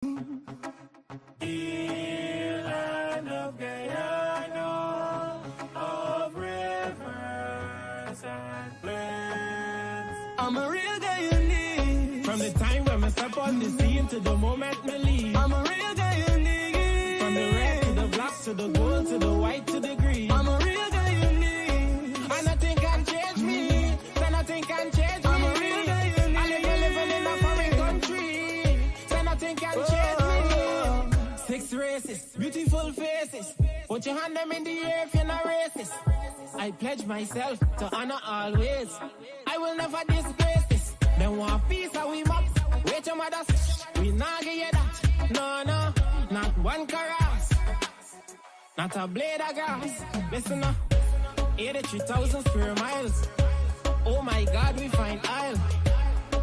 Land of Guyana, of rivers and plains. I'm a real Guyanese. From the time when I step on the scene to the moment me leave. I'm a real Guyanese. From the red to the black to the gold to the white to the green. I'm a real Guyanese. And nothing can change me. So nothing can change me. I'm a real Guyanese. I living in a foreign country. So nothing can change me. 6 races, beautiful faces. Put your hand them in the air if you're not racist. I pledge myself to honor always. I will never disgrace this. Then want peace and we mop. Wait your mothers, we not get you that. No, not one caress. Not a blade of grass. Listen up, 83,000 square miles. Oh my God, we find aisle.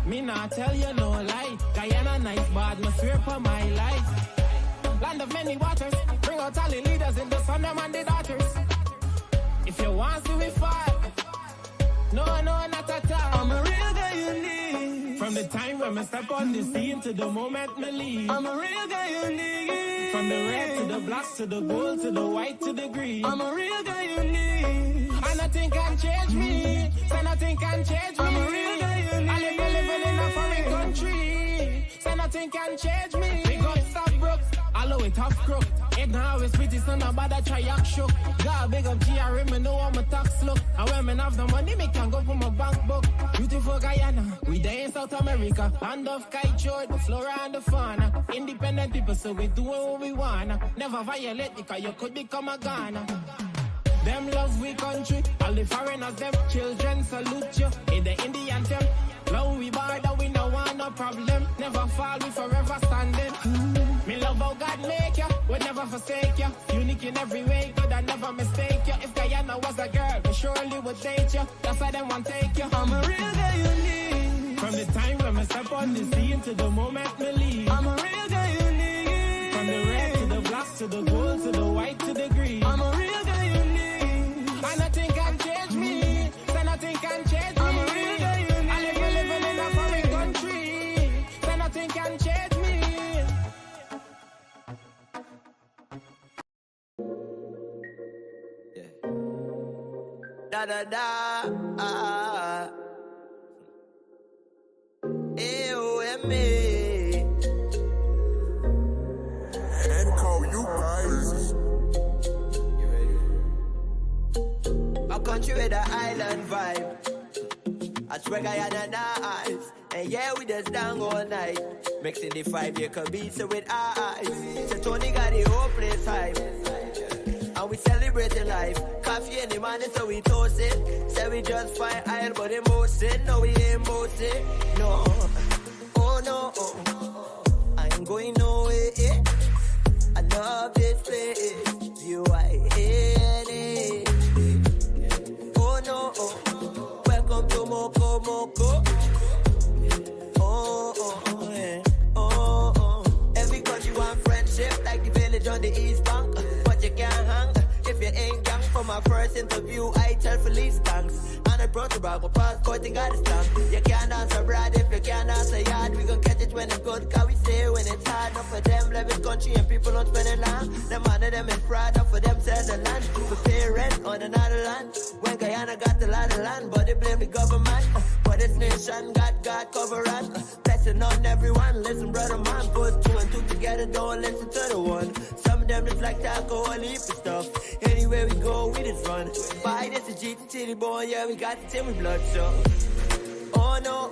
Me not tell you no lie. Guyana nice, but me swear for my life. Land of many waters, bring out all the leaders in the sun, them and the daughters. If you want to we fight, no, not at all. I'm a real Guyanese. From the time when I step on the scene to the moment me leave. I'm a real Guyanese. From the red to the black to the gold to the white to the green. I'm a real Guyanese. And nothing can change me, so nothing can change me. I'm a real Guyanese. I living in a foreign country, so nothing can change me. Big up stop broke. Allow it tough crook. It now always pretty, so nobody try act shook. God big up GRE, me know I'm a tax look. And when me have the money, me can go for my bank book. Beautiful Guyana, we there in South America. Land of kite, the flora and the fauna. Independent people, so we do what we wanna. Never violate, because you could become a Ghana. Them love we country, all the foreigners, them children salute you. In the Indian temple, long we border, we no want no problem. Never fall, we forever standing. Me love how God make you, would never forsake you. Unique in every way, good and never mistake you. If Guyana was a girl, we surely would date you. That's why them want take you. I'm a real Guyanese. From the time when I step on the scene to the moment me leave. I'm a real Guyanese. From the red to the black to the gold to the white to the green. I'm a real Guyanese. And nothing can change me, so nothing can change me. I'm a real Guyanese. I living in a foreign country, so nothing can change me. Da da da, A-O-M-A. And call you guys. You ready? A country with an island vibe. I swear Guyana nice. And yeah, we just down all night. Mixing the 5-acre beats with our eyes. So Tony got the whole place hype. And we celebrating life. Coffee in the morning, so we toast it. Say we just fine aisle, but they most it. No, we ain't most it. No. Oh no. I ain't going nowhere. I love this place. U-I-N-A. Oh no. Welcome to Moko Moko. Oh. Every country want friendship, like the village on the East Bank. But you can't hang if you ain't gang. For my first interview, I tell police thanks. And I brought the bag, my passport, you got a stamp. You can't dance abroad if you can't dance a yard. We gon' catch it when it's good, cause we say when it's hard. Not for them, live in country and people don't spend it long. Them under them is proud of for themselves the land. We pay rent on another land. When Guyana got a lot of land, but they blame the government. But this nation got God cover us. Blessing on everyone, listen brother man. Put 2 and 2 together, don't listen to the one. Some of them just like to alcohol, heap of stuff. Anywhere we go, we just run. Buy this is GT boy, yeah, we got the team with blood, so. Oh no,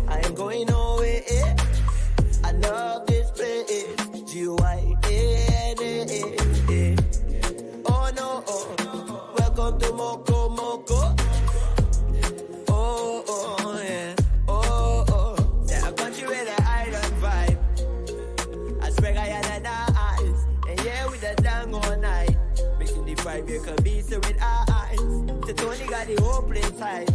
I ain't going nowhere. I love this place. G-Y-N-A. Oh no, welcome to Moko Moko. Oh, yeah. Oh. Yeah, a country with an island vibe. I swear I had an eyes. And yeah, we just down all night. Making the 5-acre beats with our eyes. So Tony got the whole place high.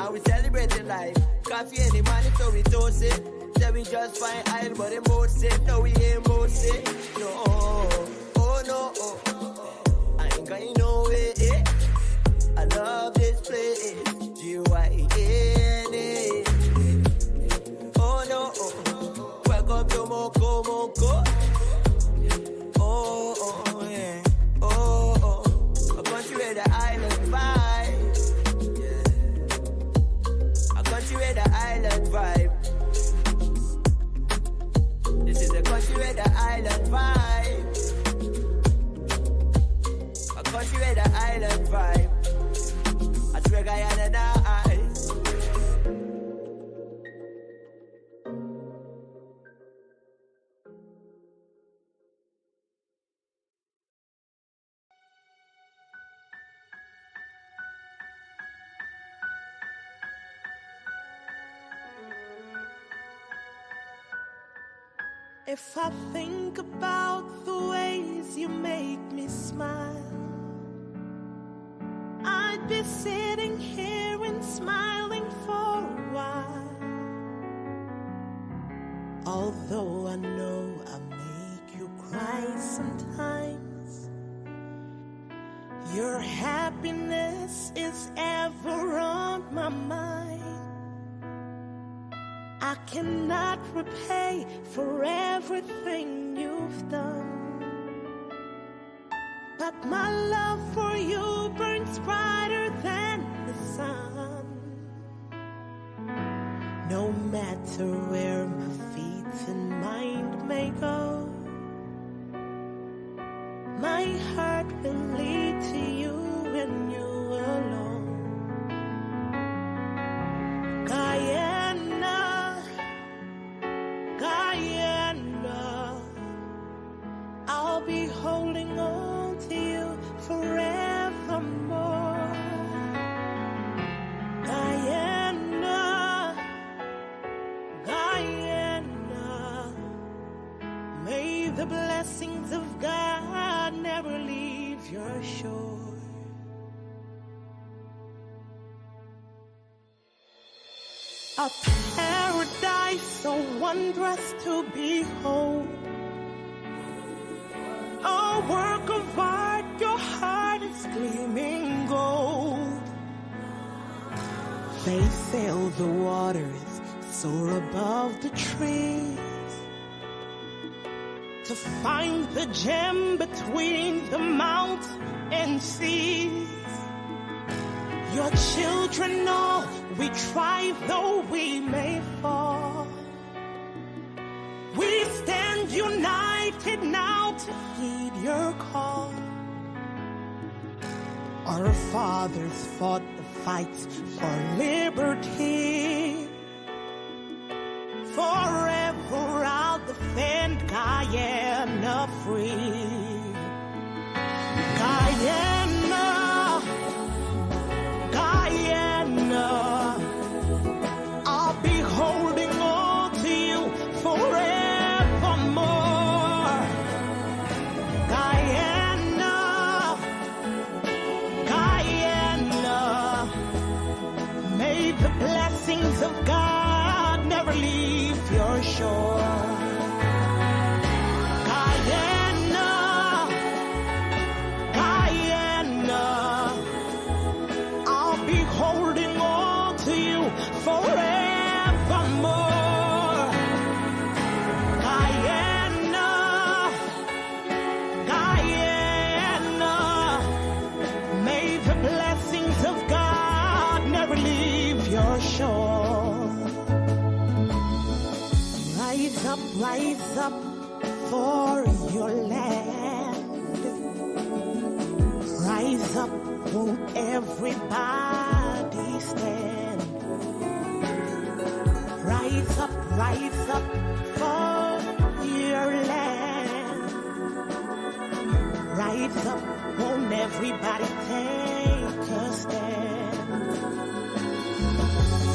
And we celebrating life. Coffee in the morning, so we toast it. Say we just fine aisle, but they most it. No, we ain't most it. No, oh no. I ain't going nowhere. I love this place. G-Y-N-A. Oh no. Welcome to moko, moko. Oh, oh, yeah. Oh, oh. A country where the island vibe. A country where the island vibe. This is a country where the island vibe. A country where the island vibe. I swear Guyana and I. If I think about the ways you make me smile, I'd be sitting here and smiling for a while. Although I know I make you cry sometimes, your happiness is ever on my mind. I cannot repay for everything you've done, but my love for you burns brighter than the sun. No matter where my feet and mind may go, my heart will lead to you and you alone. I'll be holding on to you forevermore. Guyana, Guyana, may the blessings of God never leave your shore. A paradise so wondrous to behold, a work of art, your heart is gleaming gold. They sail the waters, soar above the trees, to find the gem between the mountains and seas. Your children know we try though we may fall. We stand united now to heed your call. Our fathers fought the fights for liberty. Forever I'll defend Guyana free. Guyana, Guyana, I'll be holding on to you forevermore. Guyana, Guyana, may the blessings of God never leave your shore. Guyana, Guyana, I'll be holding on to you forevermore. Guyana, Guyana, may the blessings of God never leave your shore. Rise up for your land. Rise up, won't everybody stand? Rise up for your land. Rise up, won't everybody take a stand?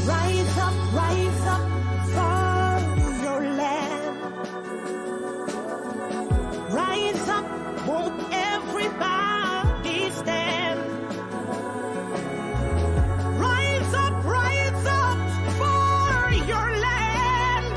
Rise up for your land. Rise up, won't everybody stand? Rise up for your land.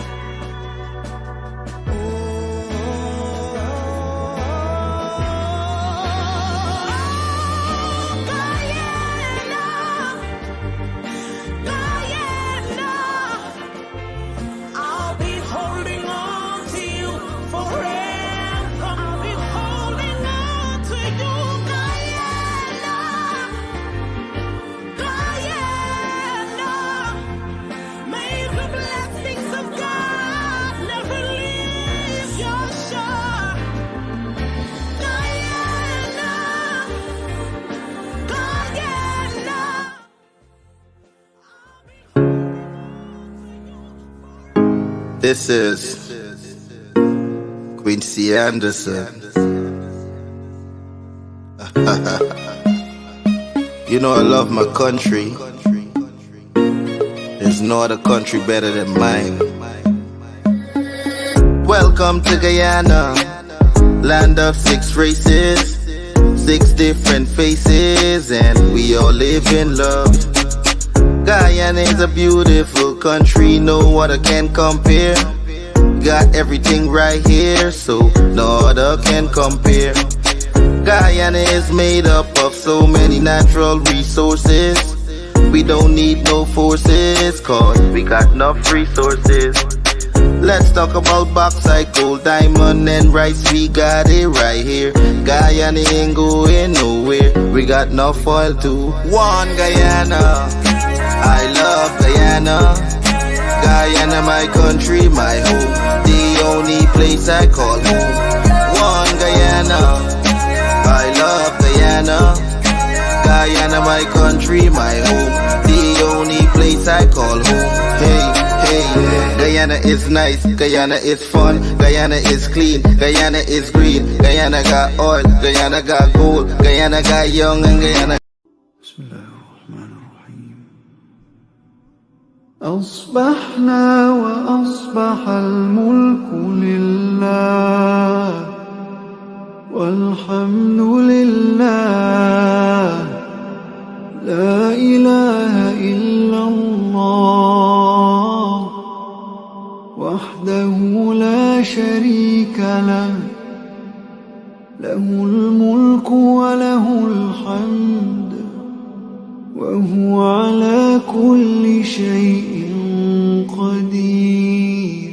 This is Quincy Anderson. You know I love my country. There's no other country better than mine. Welcome to Guyana, land of 6 races, 6 different faces, and we all live in love. Guyana is a beautiful country, no other can compare. Got everything right here, so no other can compare. Guyana is made up of so many natural resources. We don't need no forces, cause we got enough resources. Let's talk about bauxite, gold, diamond, and rice. We got it right here. Guyana ain't going nowhere. We got enough oil to one Guyana. I love Guyana. Guyana, my country, my home. The only place I call home. One Guyana. I love Guyana. Guyana, my country, my home. The only place I call home. Hey. Guyana is nice, Guyana is fun, Guyana is clean, Guyana is green, Guyana got oil, Guyana got gold, Guyana got young, and Guyana. Bismillahirrahmanirrahim. أصبحنا وأصبح الملك لله والحمد لله لا إله إلا الله وحده لا شريك له له الملك وله الحمد وهو على كل شيء قدير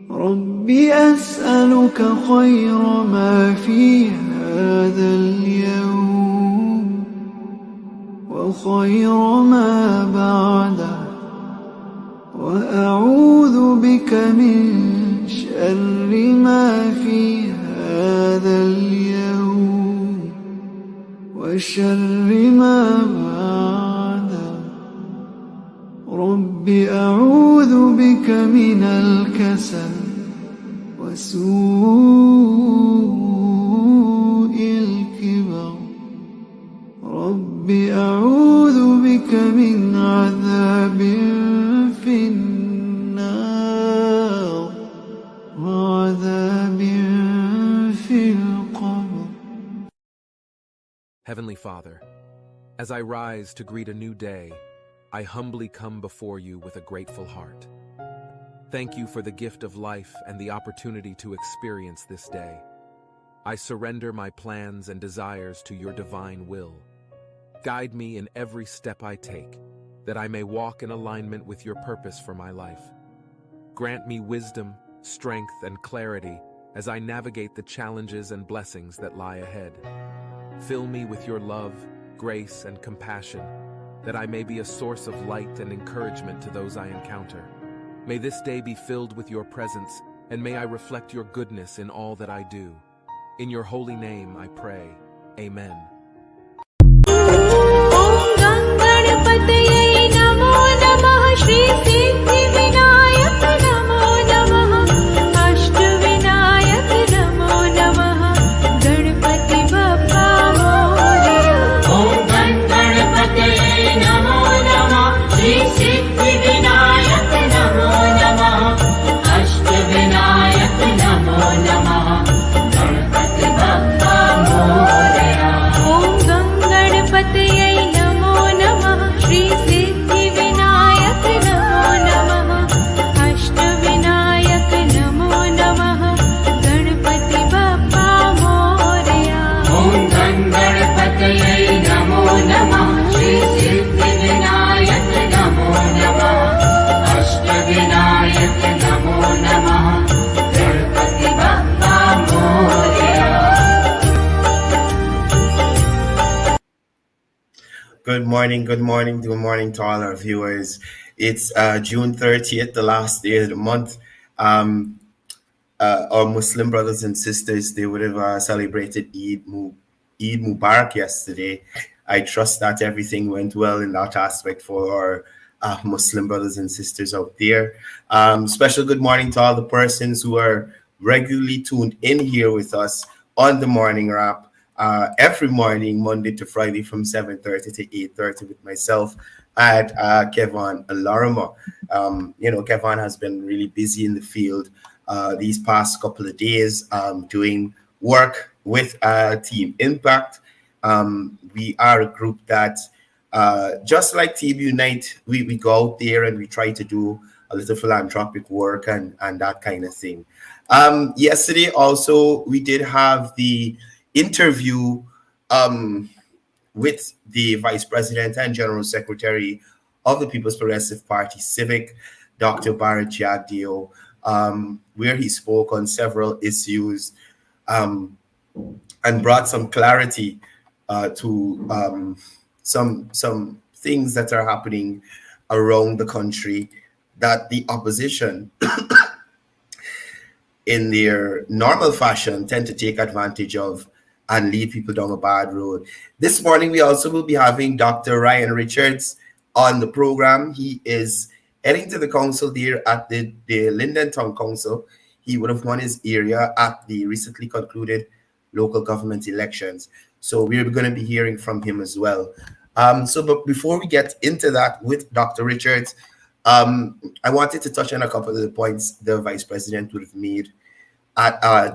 ربي أسألك خير ما في هذا اليوم وخير ما بعده وأعوذ بك من شر ما في هذا اليوم وشر ما بعده رب أعوذ بك من الكسل وسوء الكبر رب أعوذ بك من عذاب في النار وعذاب في القبر. Heavenly Father, as I rise to greet a new day, I humbly come before you with a grateful heart. Thank you for the gift of life and the opportunity to experience this day. I surrender my plans and desires to your divine will. Guide me in every step I take, that I may walk in alignment with your purpose for my life. Grant me wisdom, strength, and clarity as I navigate the challenges and blessings that lie ahead. Fill me with your love, grace, and compassion, that I may be a source of light and encouragement to those I encounter. May this day be filled with your presence, and may I reflect your goodness in all that I do. In your holy name I pray. Amen. Good morning to all our viewers. It's June 30th, the last day of the month. Our Muslim brothers and sisters, they would have celebrated Eid Mubarak yesterday. I trust that everything went well in that aspect for our Muslim brothers and sisters out there. Special good morning to all the persons who are regularly tuned in here with us on the morning wrap every morning, Monday to Friday from 7:30 to 8:30 with myself and Kevon Lorrimer. Kevon has been really busy in the field these past couple of days doing work with Team Impact. We are a group that just like Team Unite, we go out there and we try to do a little philanthropic work and that kind of thing. Yesterday also we did have the interview with the Vice President and General Secretary of the People's Progressive Party Civic, Dr. Barrett Jagdeo, where he spoke on several issues and brought some clarity to some things that are happening around the country that the opposition in their normal fashion tend to take advantage of and lead people down a bad road. This morning we also will be having Dr. Ryan Richards on the program. He is heading to the council there at the Linden Town Council. He would have won his area at the recently concluded local government elections. So we're going to be hearing from him as well. But before we get into that with Dr. Richards, I wanted to touch on a couple of the points the Vice President would have made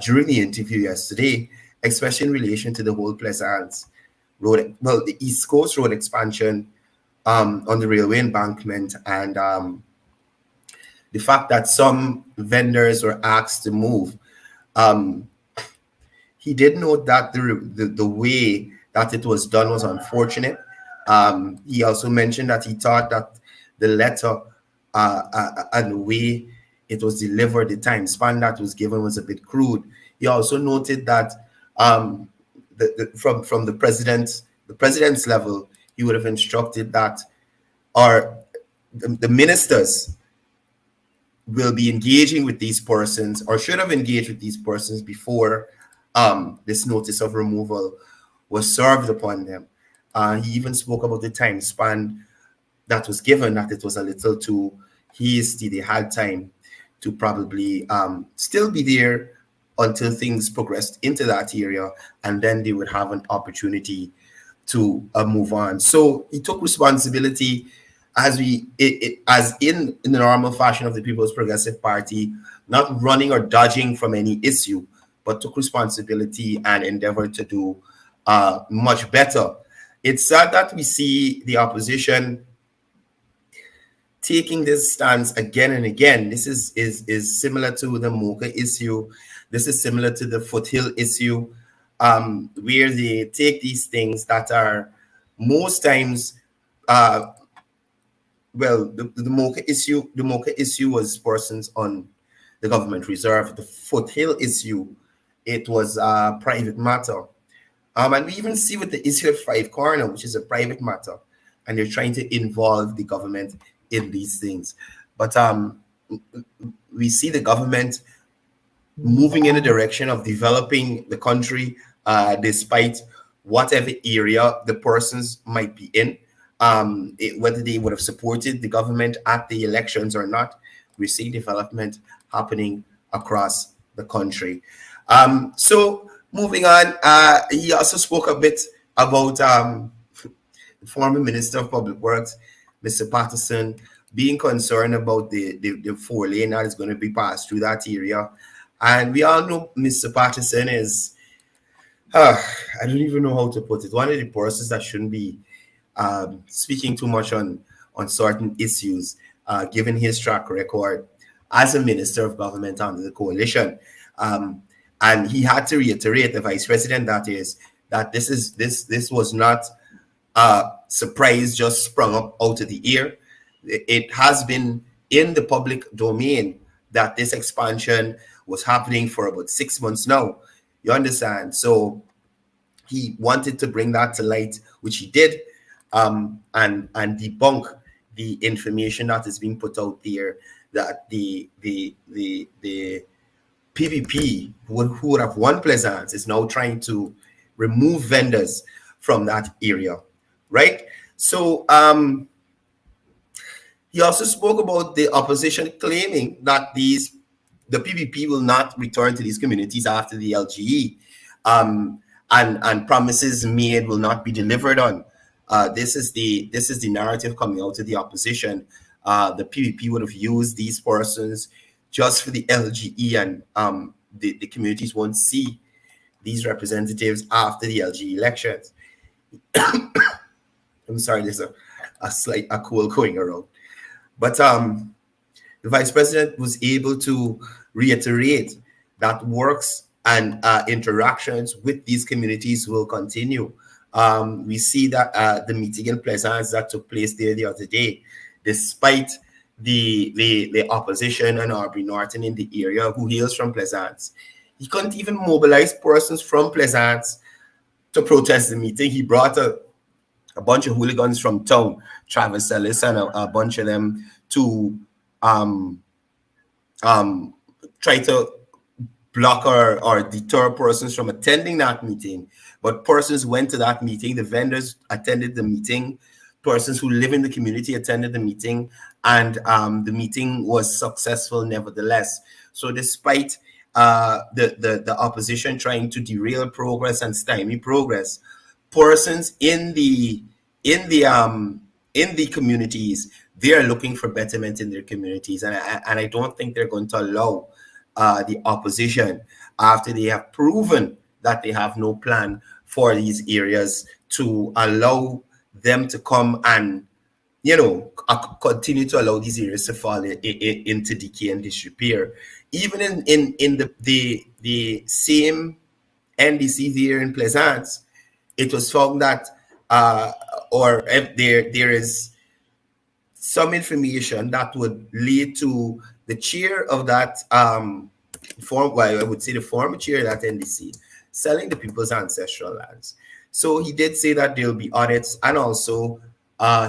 during the interview yesterday, especially in relation to the whole Pleasance Road, the East Coast Road expansion on the railway embankment, and the fact that some vendors were asked to move. He did note that the way that it was done was unfortunate. He also mentioned that he thought that the letter and the way it was delivered, the time span that was given was a bit crude. He also noted that from the president's level, he would have instructed that the ministers will be engaging with these persons, or should have engaged with these persons before this notice of removal was served upon them. He even spoke about the time span that was given, that it was a little too hasty. They had time to probably still be there until things progressed into that area, and then they would have an opportunity to move on. So he took responsibility as in the normal fashion of the People's Progressive Party, not running or dodging from any issue, but took responsibility and endeavored to do much better. It's sad that we see the opposition taking this stance again and again. This is similar to the Mocha issue. This is similar to the Foothill issue, where they take these things that are most times, the Mocha issue was persons on the government reserve. The Foothill issue, it was a private matter. And we even see with the issue of Five Corner, which is a private matter, and they're trying to involve the government in these things. But we see the government moving in the direction of developing the country, despite whatever area the persons might be in, whether they would have supported the government at the elections or not. We see development happening across the country. So moving on, he also spoke a bit about the former Minister of Public Works, Mr. Patterson, being concerned about the 4-lane that is going to be passed through that area. And we all know Mr. Patterson is, I don't even know how to put it, one of the persons that shouldn't be speaking too much on certain issues, given his track record as a Minister of Government under the coalition. And he had to reiterate, the Vice President, that is, that this was not a surprise just sprung up out of the air. It has been in the public domain that this expansion was happening for about 6 months now. You understand? So he wanted to bring that to light, which he did, and debunk the information that is being put out there that the PPP, who would have won Pleasance, is now trying to remove vendors from that area, right? So He also spoke about the opposition claiming that the PPP will not return to these communities after the LGE, and promises made will not be delivered on. This is the narrative coming out of the opposition. The PPP would have used these persons just for the LGE, and the communities won't see these representatives after the LGE elections. I'm sorry, there's a cold going around. But the vice president was able to reiterate that works and interactions with these communities will continue. We see that the meeting in Pleasance that took place there the other day, despite the opposition and Aubrey Norton in the area who hails from Pleasance, he couldn't even mobilize persons from Pleasance to protest the meeting. He brought a bunch of hooligans from town, Travis Ellis and a bunch of them, to try to block or deter persons from attending that meeting. But persons went to that meeting. The vendors attended the meeting. Persons who live in the community attended the meeting, and the meeting was successful nevertheless. So despite the opposition trying to derail progress and stymie progress, persons in the communities, they are looking for betterment in their communities, and I don't think they're going to allow the opposition, after they have proven that they have no plan for these areas, to allow them to come and continue to allow these areas to fall into decay and disrepair. Even in the same NDC there in Pleasance, it was found that or if there is some information that would lead to the chair of that I would say the former chair of that NDC selling the people's ancestral lands. So he did say that there will be audits, and also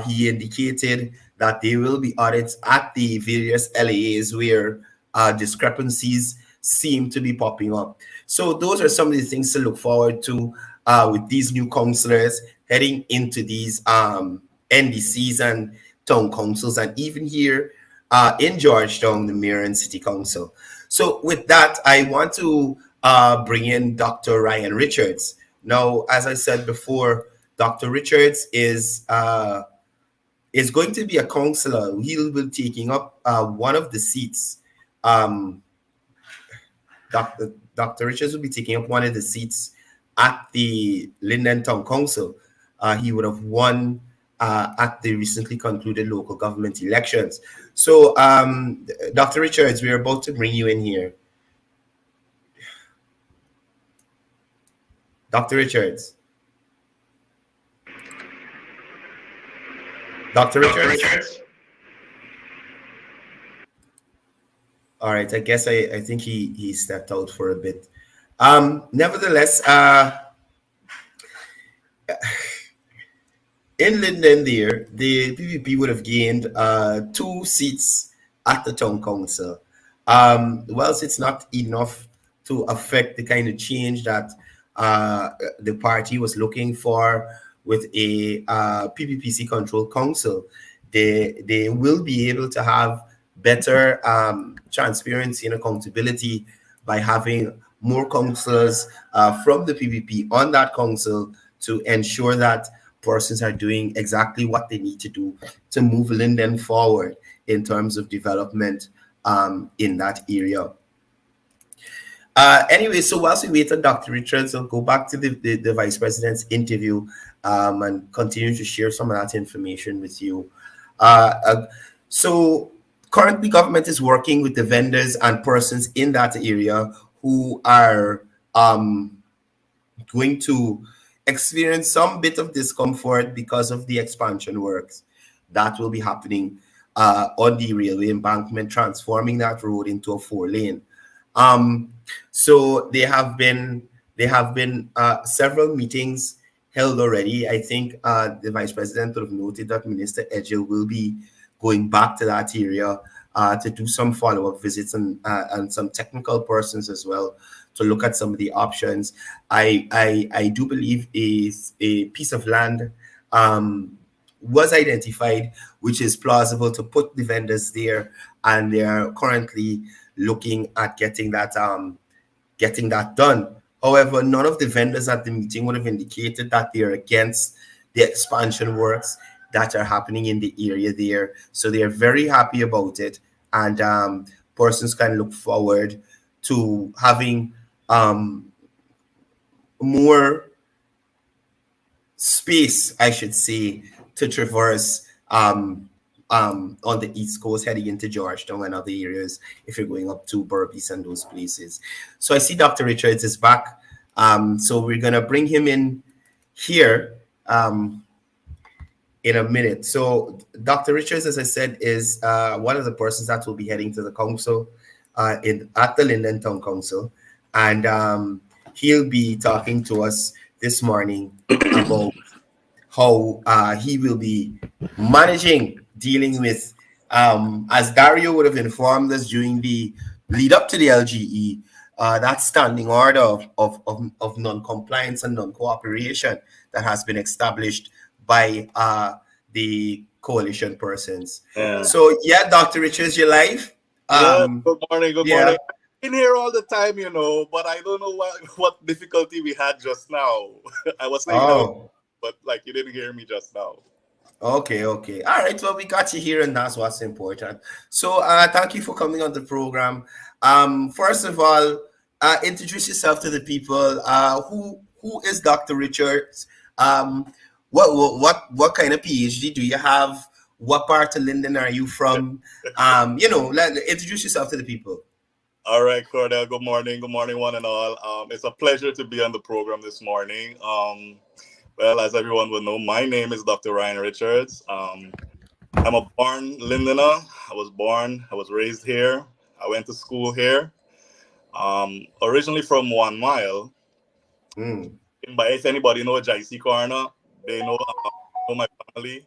he indicated that there will be audits at the various LAAs where discrepancies seem to be popping up. So those are some of the things to look forward to with these new councillors heading into these NDCs and town councils, and even here in Georgetown, the mayor and city council. So with that, I want to bring in Dr. Ryan Richards. Now, as I said before, Dr. Richards is going to be a councillor. He will be taking up one of the seats. Dr. Richards will be taking up one of the seats at the Linden Town Council. He would have won at the recently concluded local government elections. So, Dr. Richards, we're about to bring you in here. Dr. Richards. Dr. Richards? All right, I guess I think he stepped out for a bit. Nevertheless, in Linden there, the PPP would have gained 2 seats at the town council. Whilst it's not enough to affect the kind of change that the party was looking for with a PPPC controlled council, they will be able to have better transparency and accountability by having more councillors from the PPP on that council to ensure that persons are doing exactly what they need to do to move Linden forward in terms of development in that area. Anyway, so whilst we wait on Dr. Richards, I'll go back to the Vice President's interview and continue to share some of that information with you. So currently, government is working with the vendors and persons in that area who are going to experience some bit of discomfort because of the expansion works that will be happening on the railway embankment, transforming that road into a 4-lane. So there have been several meetings held already. I think the Vice President would have noted that Minister Edgell will be going back to that area to do some follow-up visits and some technical persons as well to look at some of the options. I do believe a piece of land was identified, which is plausible to put the vendors there, and they are currently looking at getting that done. However, none of the vendors at the meeting would have indicated that they're against the expansion works that are happening in the area there. So they are very happy about it, and persons can look forward to having more space, I should say, to traverse on the East Coast, heading into Georgetown and other areas if you're going up to Berbice and those places. So I see Dr. Richards is back. So we're going to bring him in here in a minute. So Dr. Richards, as I said, is one of the persons that will be heading to the council at the Linden Town Council. And he'll be talking to us this morning about how he will be dealing with, as Dario would have informed us during the lead up to the LGE, that standing order of non-compliance and non-cooperation that has been established by the coalition persons. Yeah. So, yeah, Dr. Richards, you're live. Good morning. Good morning. In here all the time, but I don't know what difficulty we had just now. I was saying no, but like you didn't hear me just now. Okay. All right. Well, we got you here, and that's what's important. So, thank you for coming on the program. First of all, introduce yourself to the people. Who is Dr. Richards? What kind of PhD do you have? What part of Linden are you from? Introduce yourself to the people. All right, Courdel. Good morning, one and all. It's a pleasure to be on the program this morning. Well, as everyone will know, my name is Dr. Ryan Richards. I'm a born Lindener. I was raised here. I went to school here. Originally from 1 Mile. But if anybody knows Cde Courdel, they know my family.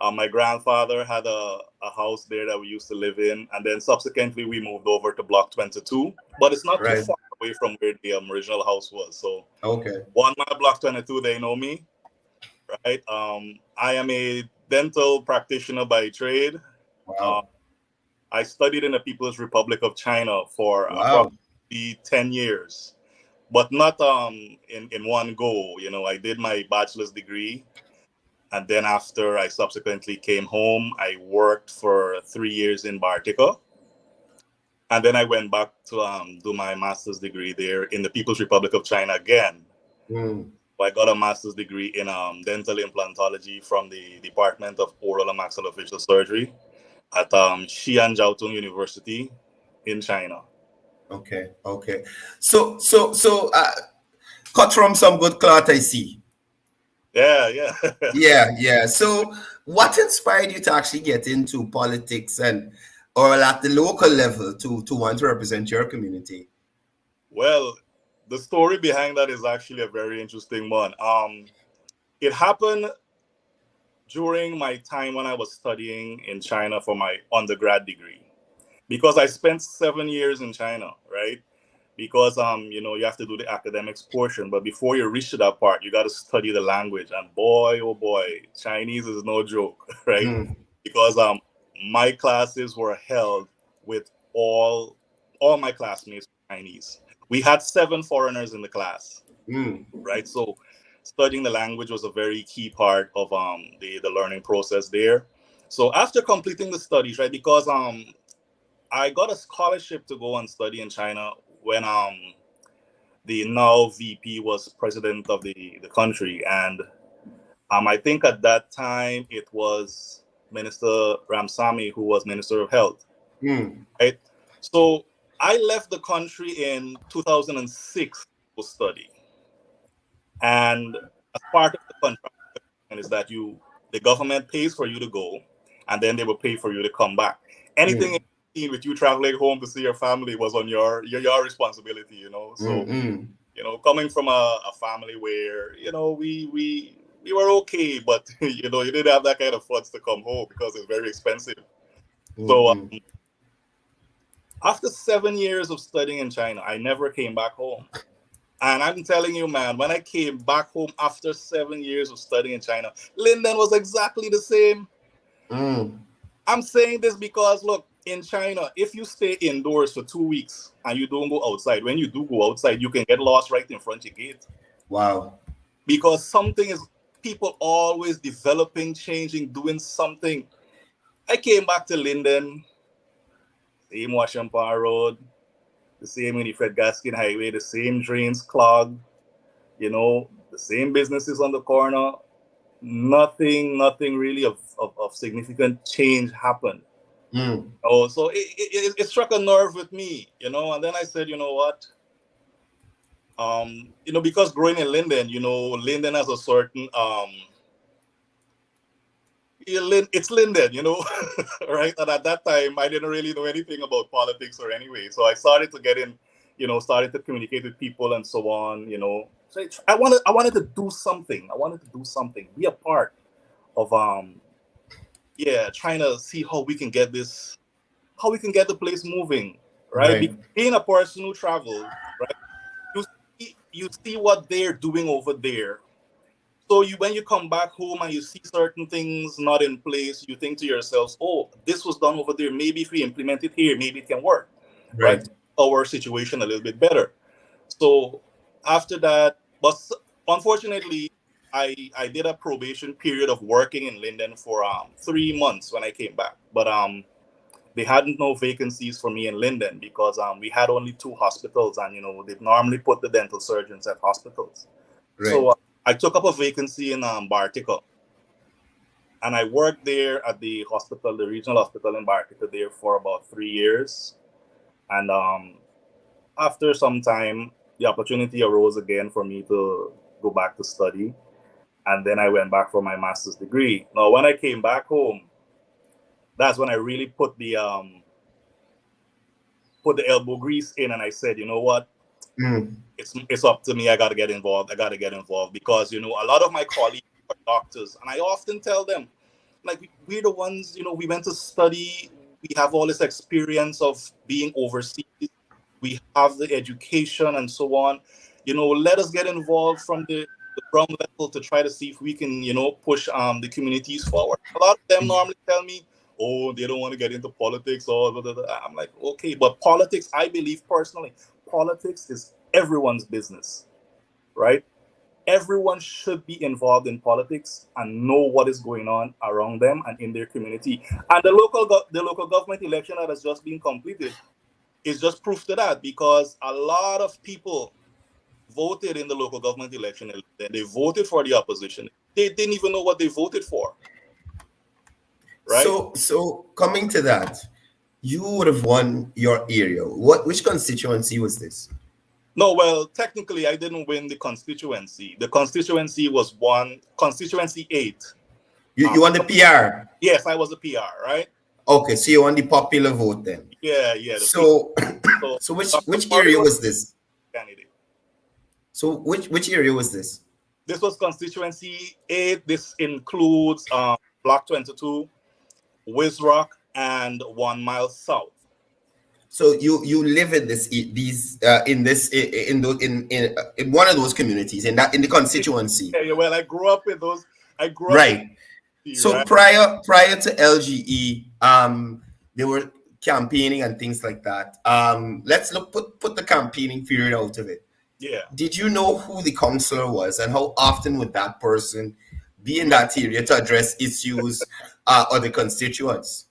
My grandfather had a house there that we used to live in, and then subsequently we moved over to Block 22. But it's not too far away from where the original house was. So 1 Mile, Block 22, they know me, right? I am a dental practitioner by trade. Wow. I studied in the People's Republic of China for approximately 10 years, but not in one go. I did my bachelor's degree. And then after I subsequently came home, I worked for 3 years in Bartica. And then I went back to do my master's degree there in the People's Republic of China again. So I got a master's degree in dental implantology from the Department of Oral and Maxillofacial Surgery at Xi'an Jiaotong University in China. Okay. So cut from some good cloth, I see. Yeah. So what inspired you to actually get into politics or at the local level to want to represent your community? Well, the story behind that is actually a very interesting one. It happened during my time when I was studying in China for my undergrad degree, because I spent 7 years in China, right? Because you have to do the academics portion, but before you reach to that part, you got to study the language. And boy, oh boy, Chinese is no joke, right? Because my classes were held with all my classmates were Chinese. We had 7 foreigners in the class, right? So studying the language was a very key part of the learning process there. So after completing the studies, right, because I got a scholarship to go and study in China when the now VP was president of the country. And I think at that time it was Minister Ramsamy who was Minister of Health. Right? So I left the country in 2006 to study. And as part of the contract is that the government pays for you to go, and then they will pay for you to come back. Anything with you traveling home to see your family was on your responsibility, So, coming from a family where, we were okay, but, you didn't have that kind of funds to come home because it's very expensive. So after 7 years of studying in China, I never came back home. And I'm telling you, man, when I came back home after 7 years of studying in China, Linden was exactly the same. I'm saying this because, look, in China, if you stay indoors for 2 weeks and you don't go outside, when you do go outside, you can get lost right in front of your gate. Wow. Because something is, people always developing, changing, doing something. I came back to Linden, same Washington Road, the same Winifred Gaskin Highway, the same drains clogged, the same businesses on the corner. Nothing really of significant change happened. Oh, so it struck a nerve with me, and then I said, you know what? Because growing in Linden, Linden has a certain it's Linden, right? And at that time, I didn't really know anything about politics or anyway. So I started to get in, started to communicate with people and so on, So I wanted to do something. I wanted to do something, be a part of, trying to see how we can get the place moving, right? Right. Being a person who travels, right? You see what they're doing over there. So when you come back home and you see certain things not in place, you think to yourselves, oh, this was done over there. Maybe if we implement it here, maybe it can work, right? Our situation a little bit better. So after that, but unfortunately, I did a probation period of working in Linden for 3 months when I came back. But they hadn't no vacancies for me in Linden because we had only 2 hospitals, and they normally put the dental surgeons at hospitals. Right. So I took up a vacancy in Bartica, and I worked there at the hospital, the regional hospital in Bartica, there for about 3 years. And after some time, the opportunity arose again for me to go back to study, and then I went back for my master's degree. Now, when I came back home, that's when I really put the elbow grease in, and I said, you know what? It's up to me. I got to get involved. Because, a lot of my colleagues are doctors, and I often tell them, like, we're the ones, we went to study. We have all this experience of being overseas. We have the education and so on. Let us get involved from the ground level to try to see if we can, push the communities forward. A lot of them normally tell me, oh, they don't want to get into politics or blah, blah, blah. I'm like, okay, but politics, I believe personally, politics is everyone's business, right? Everyone should be involved in politics and know what is going on around them and in their community. And the local government election that has just been completed is just proof to that, because a lot of people voted in the local government election. They voted for the opposition. They didn't even know what they voted for. Right? So coming to that, you would have won your area. Which constituency was this? No, well, technically, I didn't win the constituency. The constituency was constituency 8. You won the PR? Yes, I was a PR, right? Okay, so you won the popular vote then? Yeah. So which area was this? Candidate. So which area was this? This was constituency 8. This includes Block 22, Wizrock, and 1 mile south. So you live in in one of those communities in the constituency. Yeah, well, I grew up in those. Right. So prior to LGE, they were campaigning and things like that. Let's put the campaigning period out of it. Yeah. Did you know who the counselor was, and how often would that person be in that area to address issues or the constituents?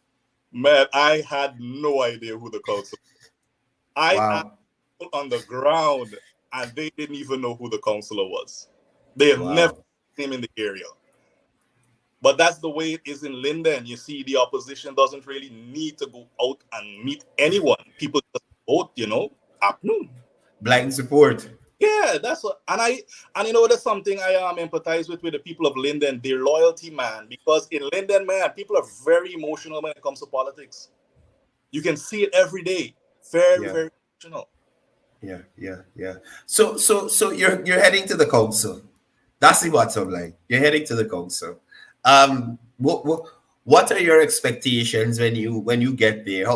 Man, I had no idea who the counselor was. I had people on the ground, and they didn't even know who the counselor was. They have never seen him in the area. But that's the way it is in Linden. You see, the opposition doesn't really need to go out and meet anyone. People just vote, at noon. Blind support. Yeah, that's what, and that's something I empathize with the people of Linden, their loyalty, man. Because in Linden, man, people are very emotional when it comes to politics. You can see it every day. Very emotional. Yeah. So you're heading to the council. That's the bottom line. You're heading to the council. What are your expectations when you get there?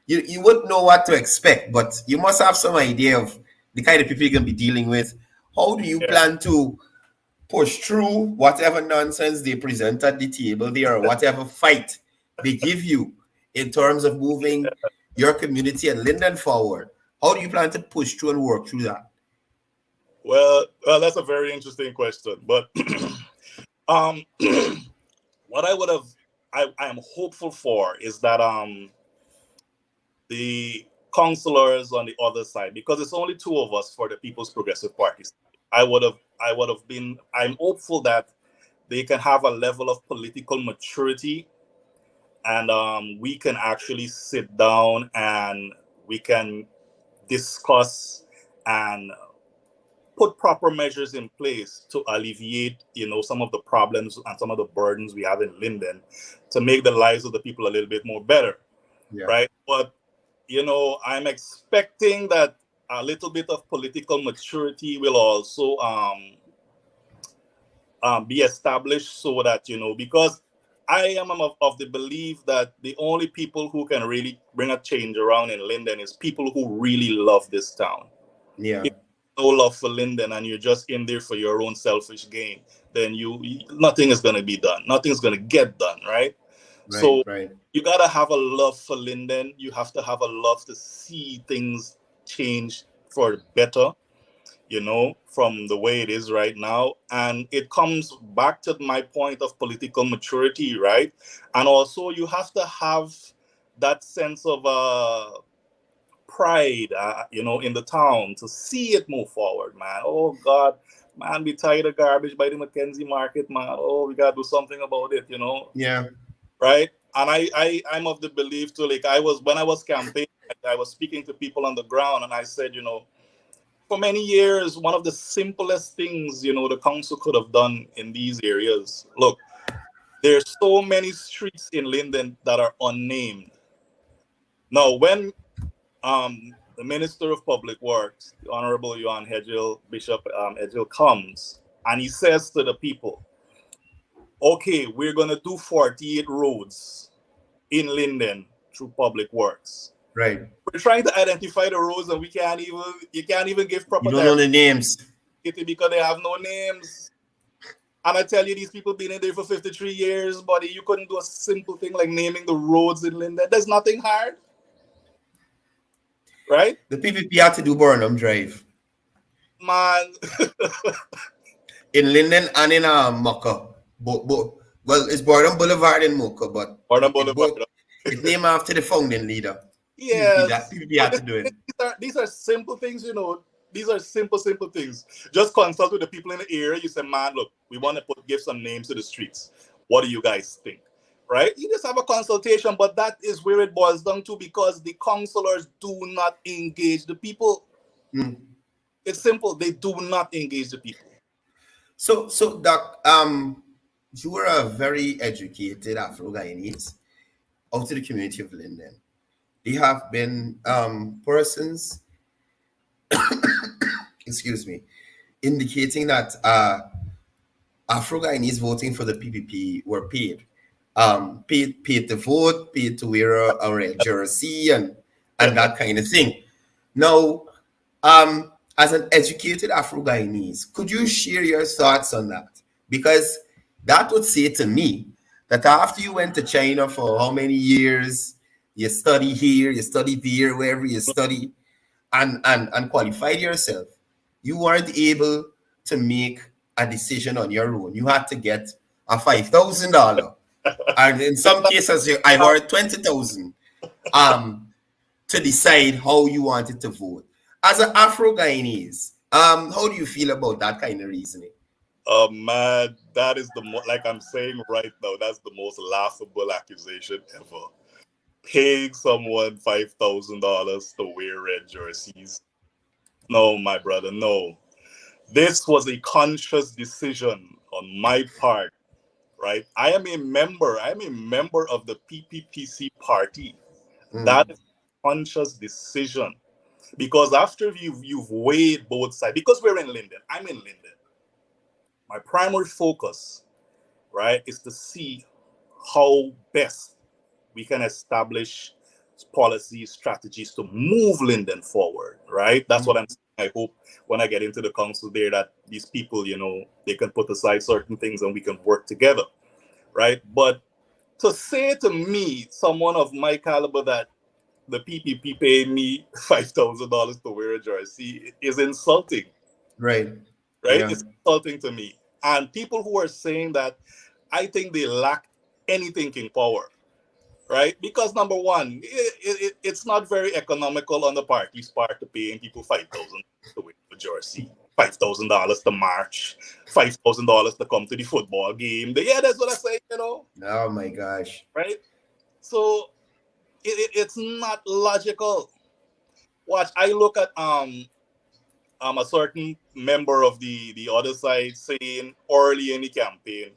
you wouldn't know what to expect, but you must have some idea of the kind of people you're gonna be dealing with. How do you Yeah. plan to push through whatever nonsense they present at the table there, or whatever fight they give you in terms of moving your community and Linden forward? How do you plan to push through and work through that? Well, that's a very interesting question. But um, what I am hopeful for is that the counselors on the other side, because it's only two of us for the People's Progressive Party. I'm hopeful that they can have a level of political maturity, and we can actually sit down and we can discuss and put proper measures in place to alleviate, some of the problems and some of the burdens we have in Linden, to make the lives of the people a little bit more better, Yeah. right? But I'm expecting that a little bit of political maturity will also be established, so that because I am of the belief that the only people who can really bring a change around in Linden is people who really love this town. Yeah. If you have no love for Linden and you're just in there for your own selfish gain, then nothing is going to be done. Nothing's going to get done, right? Right. So Right. you got to have a love for Linden. You have to have a love to see things change for the better, from the way it is right now. And it comes back to my point of political maturity, right? And also you have to have that sense of pride, in the town, to see it move forward, man. Oh God, man, we tired of garbage by the Mackenzie Market, man. Oh, we gotta do something about it, Yeah. right? And I'm of the belief too. Like when I was campaigning, I was speaking to people on the ground, and I said, for many years, one of the simplest things, the council could have done in these areas. Look, there's so many streets in Linden that are unnamed. Now, when the Minister of Public Works, the Honorable Johan Hedgel, Bishop Hedgel, comes and he says to the people, okay, we're going to do 48 roads in Linden through Public Works. Right. We're trying to identify the roads, and you can't even give proper You don't know the names. because they have no names. And I tell you, these people been in there for 53 years, buddy. You couldn't do a simple thing like naming the roads in Linden. There's nothing hard. Right? The PPP had to do Burnham Drive. Man. In Linden and in Mocha. Well, it's Burnham Boulevard in Mocha, but it's named after the founding leader. Yes. PPP had to do it. These are simple things, These are simple things. Just consult with the people in the area. You say, man, look, we want to give some names to the streets. What do you guys think? Right? You just have a consultation, but that is where it boils down to, because the councillors do not engage the people. Mm. It's simple. They do not engage the people. So Doc, you were a very educated Afro-Guyanese out of the community of Linden. There have been persons, excuse me, indicating that Afro-Guyanese voting for the PPP were paid. Paid to vote, paid to wear a red jersey and that kind of thing. Now, as an educated Afro-Guyanese, could you share your thoughts on that? Because that would say to me that after you went to China for how many years, you study here, you study there, wherever you study, and qualified yourself, you weren't able to make a decision on your own. You had to get a $5,000, and in some cases, I've heard 20,000, to decide how you wanted to vote. As an Afro-Guyanese, how do you feel about that kind of reasoning? Man, that is like I'm saying right now, that's the most laughable accusation ever. Paying someone $5,000 to wear red jerseys. No, my brother, no. This was a conscious decision on my part, right? I am a member of the PPPC party. That is a conscious decision. Because after you've weighed both sides, because we're in Linden, I'm in Linden. My primary focus, right, is to see how best we can establish policies, strategies to move Linden forward, right? That's what I'm saying. I hope when I get into the council there that these people, they can put aside certain things and we can work together, right? But to say to me, someone of my caliber, that the PPP paid me $5,000 to wear a jersey is insulting, Right. right? Yeah. It's insulting to me. And people who are saying that, I think they lack any thinking power, right? Because number one, it's not very economical on the party's part to paying people $5,000 to wear a jersey, $5,000 to march, $5,000 to come to the football game. Yeah, that's what I say, Oh my gosh. right? So it's not logical. Watch, I look at a certain member of the other side saying early in the campaign,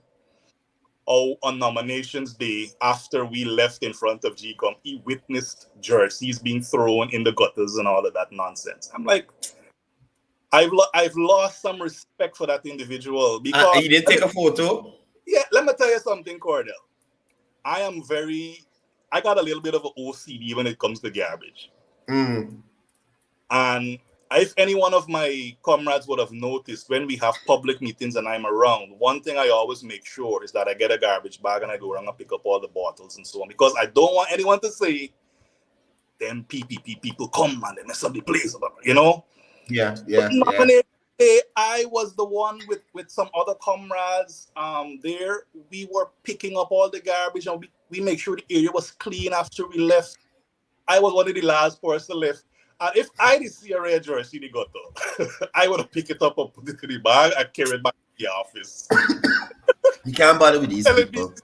on nominations day, after we left in front of GCOM, he witnessed jerseys being thrown in the gutters and all of that nonsense. I'm like, I've lost some respect for that individual because You didn't take a photo? yeah, let me tell you something, Cordell. I got a little bit of an OCD when it comes to garbage. And if any one of my comrades would have noticed, when we have public meetings and I'm around, one thing I always make sure is that I get a garbage bag and I go around and pick up all the bottles and so on, because I don't want anyone to say, them PPP people come and they mess up the place, Yeah. I was the one with some other comrades there. We were picking up all the garbage and we make sure the area was clean after we left. I was one of the last person left. And if I did see a red jersey in the gutter, I would have picked it up and put it in the bag and carry it back to the office. You can't bother with these people.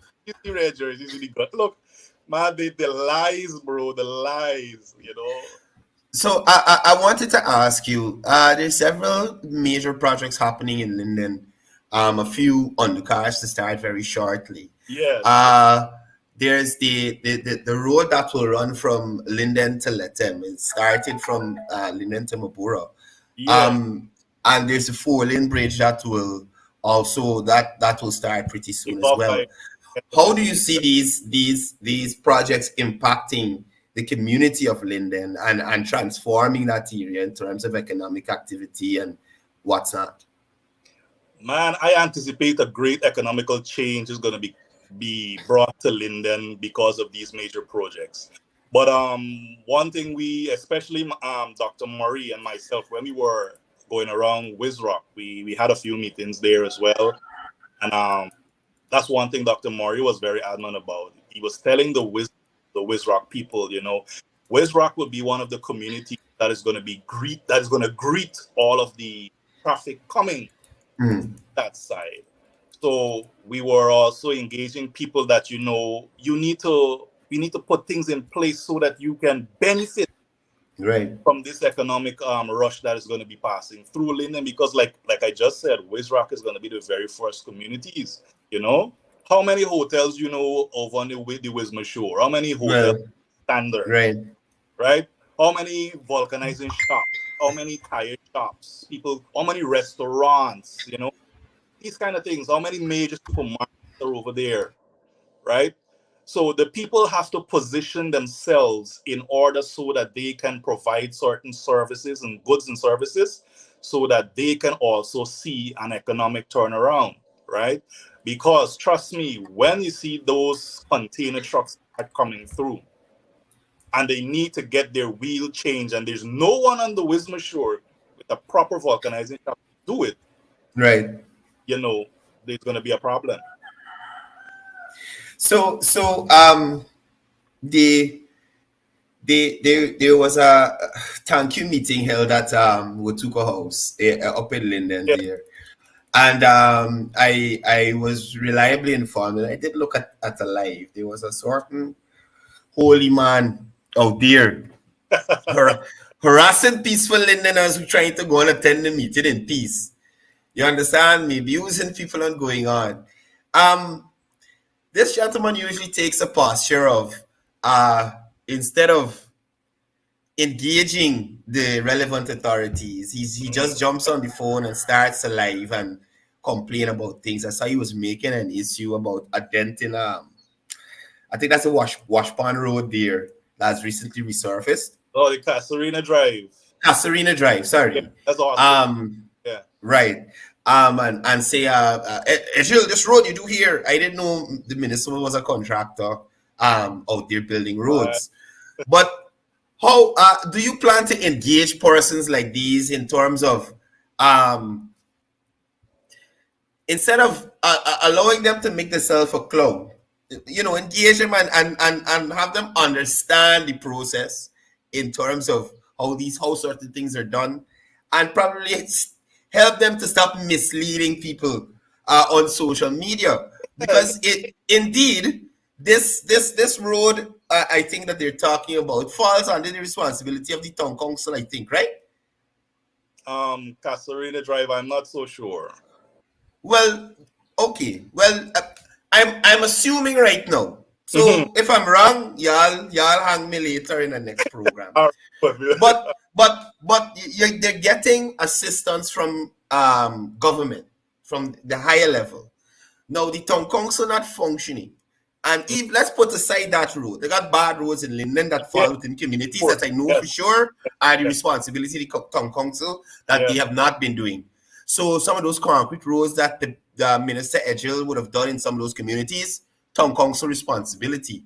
The red jerseys in the gutter. Look, man, the lies, bro, the lies, So I wanted to ask you, there's several major projects happening in Linden. A few on the cards to start very shortly. Yes. There's the road that will run from Linden to Letem. It started from Linden to Mabura. Yes. And there's a 4-lane bridge that will also that will start pretty soon as well. How do you see these projects impacting the community of Linden and transforming that area in terms of economic activity and what's not? Man, I anticipate a great economical change is going to be brought to Linden because of these major projects. But one thing we, especially Dr. Murray and myself, when we were going around Wizrock, we had a few meetings there as well. And that's one thing Dr. Murray was very adamant about. He was telling the Wizrock people, Wizrock will be one of the communities that is going to greet all of the traffic coming that side. So we were also engaging people that we need to put things in place so that you can benefit from this economic rush that is going to be passing through Linden, because like I just said, Wizrock is going to be the very first communities. How many hotels over on the Wisma Shore? How many hotels standard? Right? How many vulcanizing shops? How many tire shops? How many restaurants? These kind of things. How many major supermarkets are over there? Right? So the people have to position themselves in order so that they can provide certain services and goods and services so that they can also see an economic turnaround, right? Because trust me, when you see those container trucks are coming through and they need to get their wheel changed and there's no one on the Wisma Shore with a proper vulcanizing shop to do it, right? There's going to be a problem. So there was a thank you meeting held at Watuka House up in Linden there. And I was reliably informed, and I did look at the live. There was a certain holy man out there harassing peaceful Lindeners who trying to go and attend the meeting in peace. You understand me? Abusing people and going on. This gentleman usually takes a posture of instead of engaging the relevant authorities, he just jumps on the phone and starts a live and complain about things. I saw he was making an issue about a dent in I think that's a Washpan Road there that's recently resurfaced. Oh, the Casarina Drive. Casarina Drive, Yeah, sorry. that's awesome. Yeah. Right. And say, Jill, this road you do here, I didn't know the minister was a contractor out there building roads. But how do you plan to engage persons like these in terms of instead of allowing them to make themselves a clown, engage them and have them understand the process in terms of how certain things are done, and probably help them to stop misleading people on social media, because indeed this road I think that they're talking about falls under the responsibility of the town council, I think, right? Casarina Drive, I'm not so sure. Well, okay. Well, I'm assuming right now. So if I'm wrong, y'all hang me later in the next program. but they're getting assistance from government, from the higher level. Now the town council not functioning, and if let's put aside that road, they got bad roads in Linden that fall within communities that I know for sure are the responsibility of the town council that they have not been doing. So some of those concrete roads that the Minister Edgel would have done in some of those communities, town council responsibility,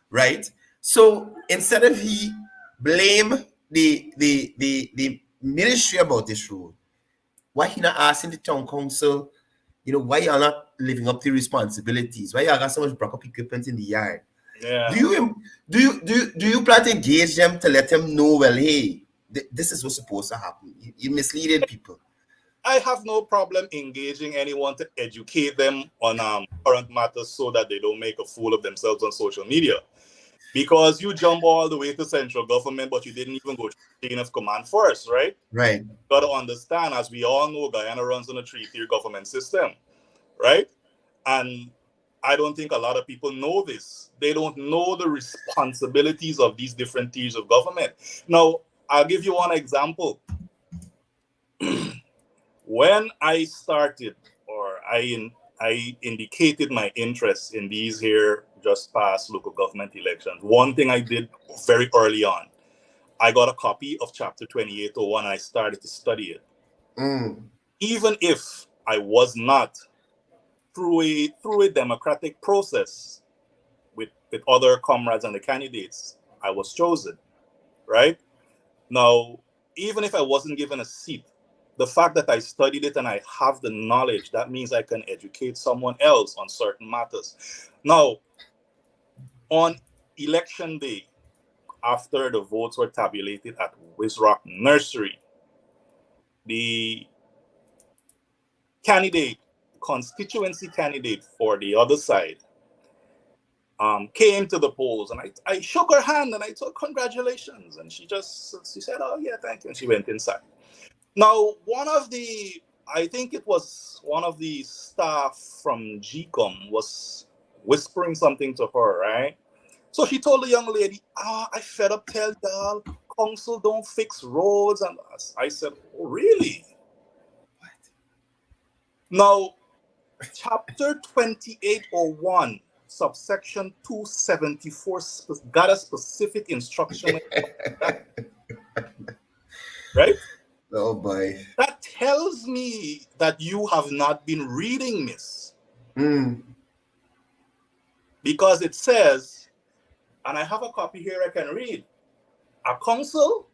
right? So instead of he blame the ministry about this road, why he not asking the town council, why y'all not living up to responsibilities? Why y'all got so much broke up equipment in the yard? Yeah. Do you plan to engage them to let them know, well, hey, this is what's supposed to happen? You misleading people. I have no problem engaging anyone to educate them on current matters so that they don't make a fool of themselves on social media. Because you jump all the way to central government, but you didn't even go to the chain of command first, right? Right. Got to understand, as we all know, Guyana runs on a three-tier government system, right? And I don't think a lot of people know this. They don't know the responsibilities of these different tiers of government. Now, I'll give you one example. When I started, or I indicated my interest in these here just past local government elections, one thing I did very early on, I got a copy of Chapter 2801 and I started to study it. Even if I was not through a democratic process with other comrades and the candidates, I was chosen, right? Now, even if I wasn't given a seat, the fact that I studied it and I have the knowledge, that means I can educate someone else on certain matters. Now, on election day, after the votes were tabulated at Wizrock Nursery, the constituency candidate for the other side, came to the polls, and I shook her hand and I told congratulations, and she said, oh yeah, thank you, and she went inside. Now, I think it was one of the staff from GCOM was whispering something to her, right? So she told the young lady, I fed up tell y'all, council don't fix roads. And I said, oh, really? What? Now, Chapter 2801, subsection 274, got a specific instruction. Right? Oh boy. That tells me that you have not been reading, miss. Because it says, and I have a copy here I can read, a council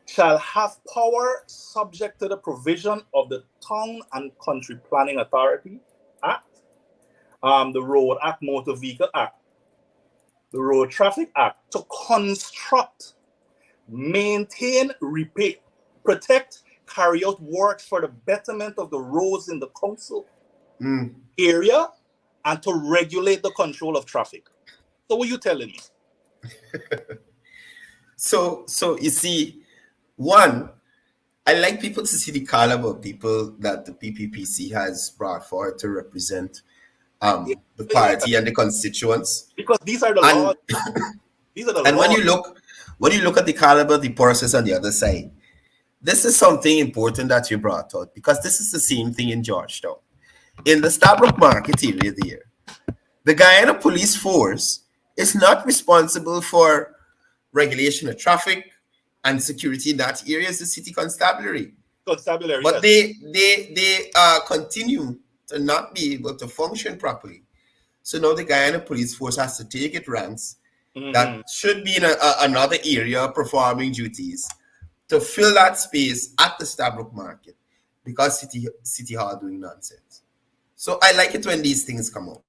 shall have power subject to the provision of the Town and Country Planning Authority Act, the Road Act, Motor Vehicle Act, the Road Traffic Act, to construct, maintain, repair, protect, carry out works for the betterment of the roads in the council area, and to regulate the control of traffic. So what are you telling me? So you see, one, I like people to see the caliber of people that the PPPC has brought forward to represent the party and the constituents. Because these are the laws. These are the and laws. when you look at the caliber of the process on the other side, this is something important that you brought out, because this is the same thing in Georgetown. In the Starbrook Market area there, the Guyana Police Force is not responsible for regulation of traffic and security in that area is the city constabulary. Constabulary, But yes. they continue to not be able to function properly. So now the Guyana Police Force has to take its ranks that should be in another area performing duties to fill that space at the Stabrook Market because City Hall doing nonsense. So I like it when these things come up.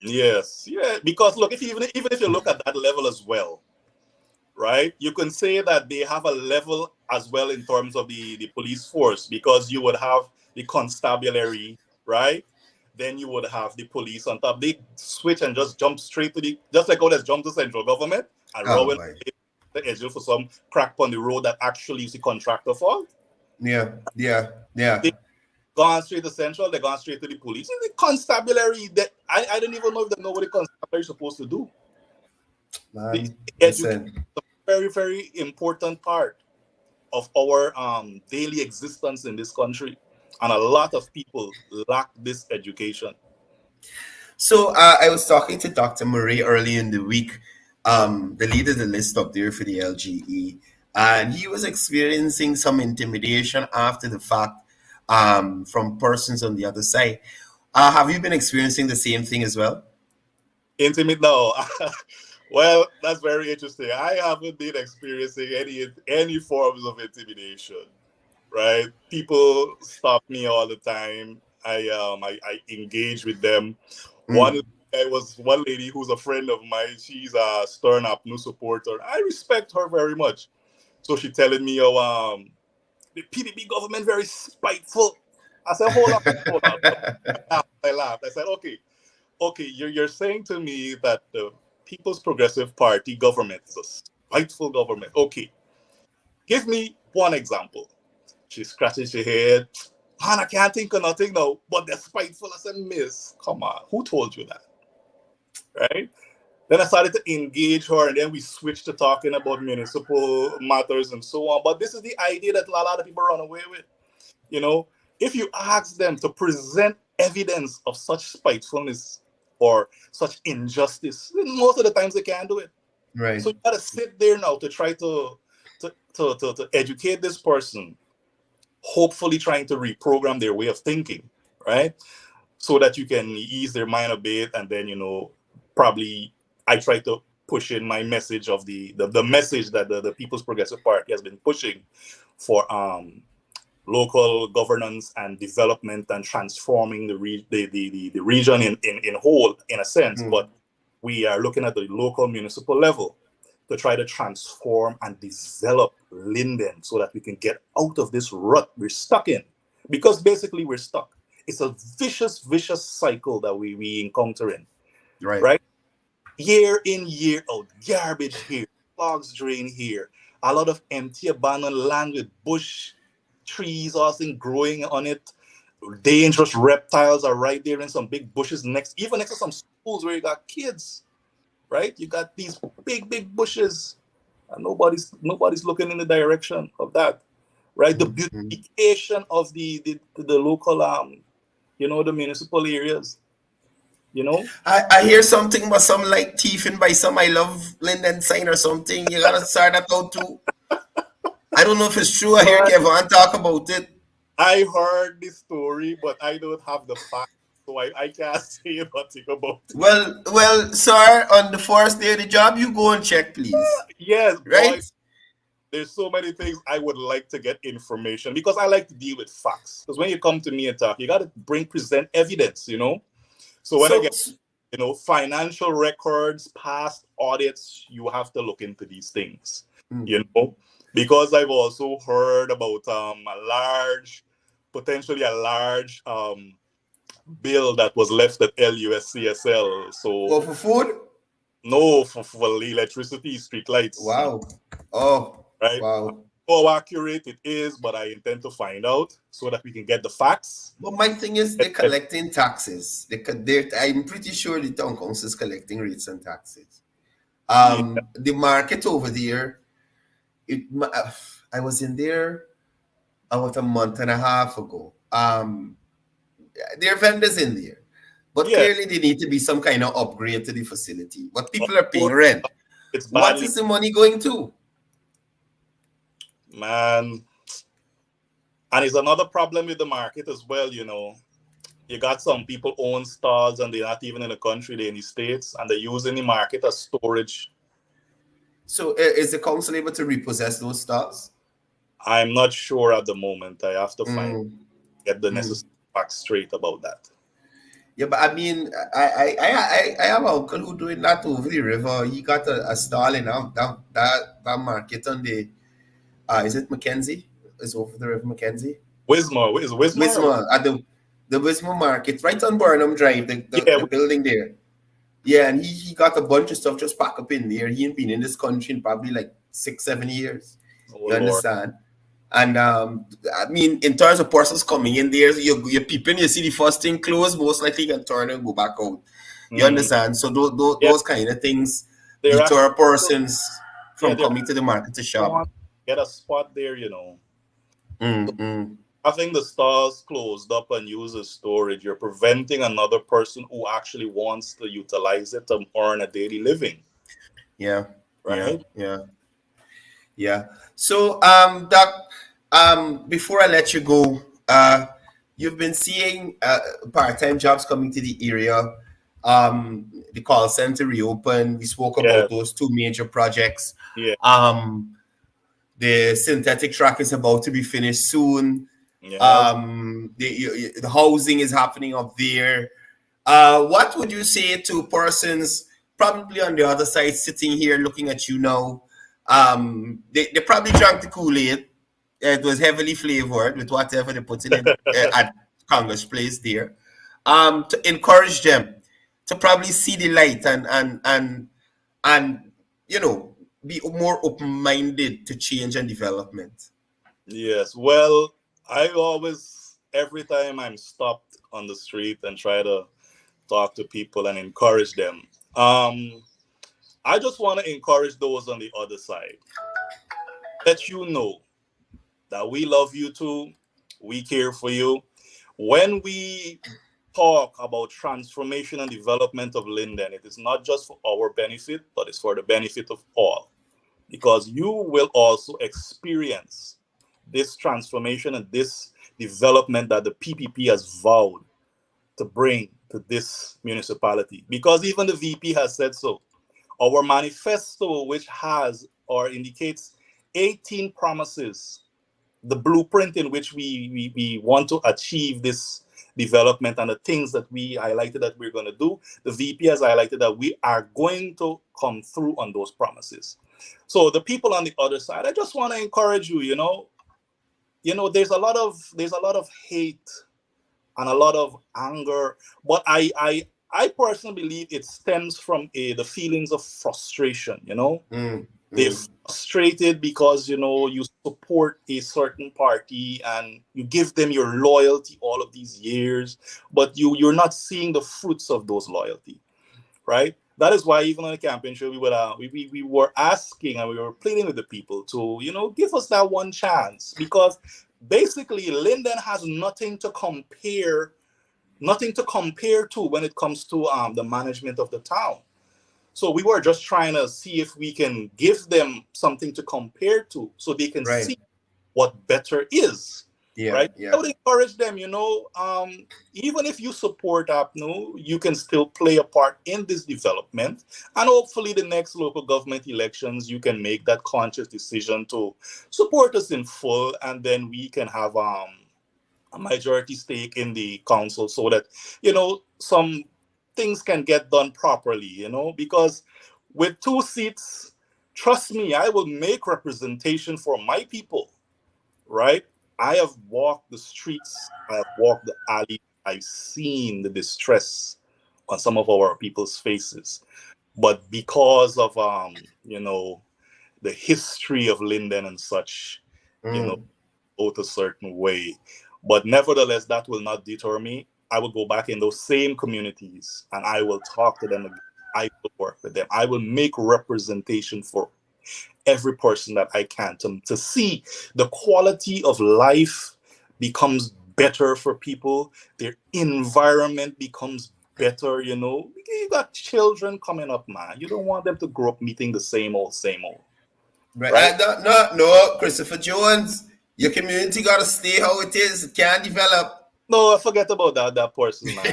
Yes, yeah. Because look, even if you look at that level as well, right? You can say that they have a level as well in terms of the police force, because you would have the constabulary, right? Then you would have the police on top. They switch and just jump straight to just like how let's jump to central government and roll the edge for some crack on the road that actually is the contractor fault. Yeah. They gone straight to central, they gone straight to the police. And the constabulary, that I don't even know if they know what the constabulary is supposed to do. Man, education is a very, very important part of our daily existence in this country. And a lot of people lack this education. So I was talking to Dr. Murray early in the week, the leader of the list up there for the LGE, and he was experiencing some intimidation after the fact from persons on the other side. Have you been experiencing the same thing as well? Intimate? No. Well, that's very interesting. I haven't been experiencing any forms of intimidation. Right? People stop me all the time. I engage with them. One lady who's a friend of mine. She's a Stern Apnu supporter. I respect her very much. So she telling me, oh, the PDP government very spiteful. I said, hold on. I laughed. I said, okay, you're saying to me that the People's Progressive Party government is a spiteful government. Okay, give me one example. She scratches her head. Man, I can't think of nothing now, but they're spiteful. I said, miss, come on. Who told you that? Right? Then I started to engage her, and then we switched to talking about municipal matters and so on. But this is the idea that a lot of people run away with. You know, if you ask them to present evidence of such spitefulness or such injustice, most of the times they can't do it. Right. So you got to sit there now to try to educate this person, hopefully trying to reprogram their way of thinking, right? So that you can ease their mind a bit, and then, probably I try to push in my message of the message that the People's Progressive Party has been pushing for local governance and development and transforming the region in whole, in a sense. But we are looking at the local municipal level to try to transform and develop Linden so that we can get out of this rut we're stuck in. Because basically we're stuck. It's a vicious cycle that we encounter in. Right? Year in, year out, garbage here, clogs drain here, a lot of empty abandoned land with bush, trees, all things growing on it. Dangerous reptiles are right there in some big bushes next to some schools where you got kids. Right? You got these big bushes, and nobody's looking in the direction of that. Right? The beautification of the local the municipal areas. I hear something about some like thieving by some I love Linden sign or something. You gotta start that out too. I don't know if it's true. I hear Kevon talk about it. I heard the story, but I don't have the facts, so I can't say nothing about it. Well, sir, on the first day of the job, you go and check, please. Yes, right? Boy, there's so many things I would like to get information, because I like to deal with facts. Because when you come to me and talk, you got to present evidence, So when I get, financial records, past audits, you have to look into these things, because I've also heard about potentially a large bill that was left at LUSCSL. So for food? No, for electricity, street lights. Wow. Oh, right. Wow. How accurate it is, but I intend to find out so that we can get the facts. But my thing is, they're collecting taxes. I'm pretty sure the town council is collecting rates and taxes. The market over there, I was in there about a month and a half ago. There are vendors in there, but clearly there need to be some kind of upgrade to the facility. But people are paying rent. It's What badly, is the money going to? man. And it's another problem with the market as well, you know. You got some people own stalls and they're not even in the country, they're in the States, and they're using the market as storage. So is the council able to repossess those stocks? I'm not sure at the moment. I have to Mm, get the mm. necessary facts straight about that. Yeah, but I mean, I have an uncle who doing that over the river. He got a stall in that market on the is it Mackenzie? It's over the river Mackenzie. Wismar, is it Wismar? Wismar at the Wismar market, right on Burnham Drive, Yeah, the building there. Yeah, and he got a bunch of stuff just packed up in there. He ain't been in this country in probably like 6, 7 years. oh You Lord. understand? And I mean, in terms of persons coming in there, you're peeping, you see the first thing closed, most likely you can turn and go back out. You Mhm. understand? So those, Yeah, those kind of things they're deter actually, persons yeah, from they're coming to the market to shop. want to get a spot there, you know. Mm-mm. I think the stores closed up and used as storage. You're preventing another person who actually wants to utilize it to earn a daily living, Yeah, yeah, right? yeah, yeah. So, Doc, before I let you go, you've been seeing part-time jobs coming to the area. The call center reopened. We spoke Yeah, about those two major projects. yeah, Um, the synthetic track is about to be finished soon. yes. The housing is happening up there. What would you say to persons probably on the other side sitting here looking at you now? They probably drank the Kool-Aid. It was heavily flavored with whatever they put in it at Congress Place there. To encourage them to probably see the light and you know be more open-minded to change and development. Yes. Well, I always, every time I'm stopped on the street and try to talk to people and encourage them, I just want to encourage those on the other side. Let you know that we love you too. We care for you. When we talk about transformation and development of Linden, it is not just for our benefit, but it's for the benefit of all. Because you will also experience this transformation and this development that the PPP has vowed to bring to this municipality. Because even the VP has said so. Our manifesto, which has or indicates 18 promises, the blueprint in which we want to achieve this development and the things that we highlighted that we're going to do, the VP has highlighted that we are going to come through on those promises. So the people on the other side, I just want to encourage you, there's a lot of hate and a lot of anger, but I personally believe it stems from the feelings of frustration. They're frustrated because you support a certain party and you give them your loyalty all of these years, but you're not seeing the fruits of those loyalty, right? That is why even on the campaign show we were asking and we were pleading with the people to give us that one chance, because basically Linden has nothing to compare to when it comes to the management of the town. So we were just trying to see if we can give them something to compare to so they can Right. see what better is. Yeah. Right? Yeah. I would encourage them, even if you support APNU, you can still play a part in this development. And hopefully the next local government elections, you can make that conscious decision to support us in full, and then we can have a majority stake in the council so that, some things can get done properly, because with 2 seats, trust me, I will make representation for my people, right? I have walked the streets, I have walked the alley, I've seen the distress on some of our people's faces. But because of, the history of Linden and such, out a certain way. But nevertheless, that will not deter me. I will go back in those same communities and I will talk to them again. I will work with them. I will make representation for every person that I can to see the quality of life becomes better for people. Their environment becomes better, you know. You got children coming up, man. You don't want them to grow up meeting the same old. Right? No, Christopher Jones. Your community got to stay how it is. It can't develop. No, forget about that person, man.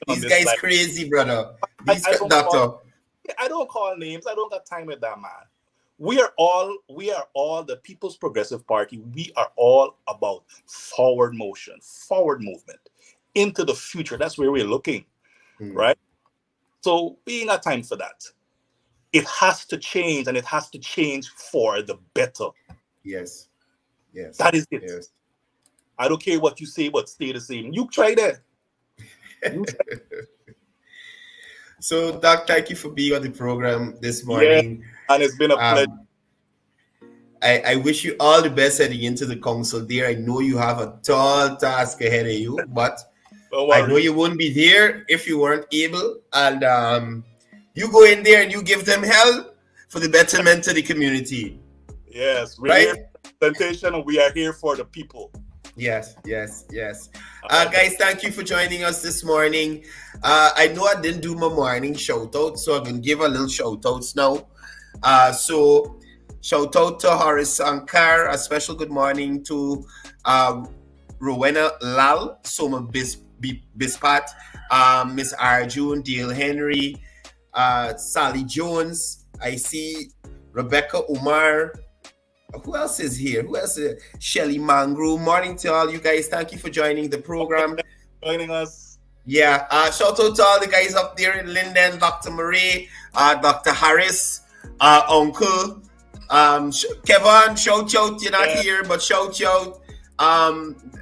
These guys like, crazy, brother. I don't call names. I don't got time with that, man. We are all the People's Progressive Party. We are all about forward motion, forward movement into the future. That's where we're looking, right? So we ain't got time for that. It has to change, and it has to change for the better. Yes. That is it. Yes. I don't care what you say, but stay the same. You try that. So, Doc, thank you for being on the program this morning. Yeah, and it's been a pleasure. I wish you all the best heading into the council there. I know you have a tall task ahead of you, but I know you wouldn't be there if you weren't able. And you go in there and you give them hell for the betterment of the community. Yes, we're here for representation, and we are here for the people. Yes. Guys, thank you for joining us this morning. I know I didn't do my morning shout out, so I'm going to give a little shout outs now. So shout out to Horace Sankar, a special good morning to Rowena Lal, Soma Bispat, Miss Arjun, Dale Henry, Sally Jones. I see Rebecca Umar. Who else is here? Shelly Mangru. Morning to all you guys. Thank you for joining the program. Joining us. Yeah. Shout out to all the guys up there in Linden, Dr. Murray, Dr. Harris, Uncle. Kevon, shout out. You're not here, but shout out.